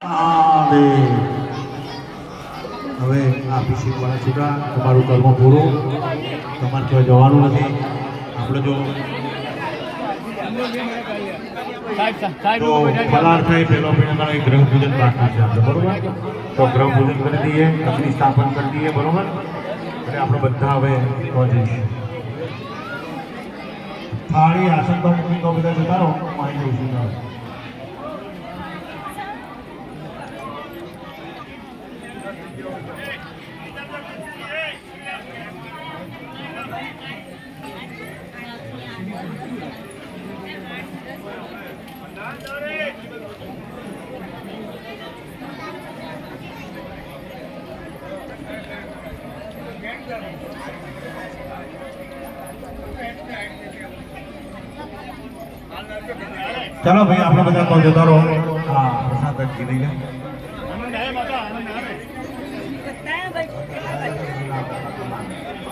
હવે આ અભિષેક વાળા છૂટા તમારું કર્મ પૂરું, તમારે ક્યાં જવાનું નથી. આપણે જો ફલાર થાય પેલો ગ્રહ પૂજન બાકી છે આપણે, બરોબર? તો ગ્રહ પૂજન કરી દઈએ, અગ્નિ સ્થાપન કરી દઈએ, બરોબર? એટલે આપણે બધા હવે જઈશું. થાળી આસન પર મૂકી તો બધા જતા રહો, માહિતી જોઈશું ના. ચાલો ભાઈ આપણે બધા તો જતા રહો. હા પ્રસાદ લઈ લે.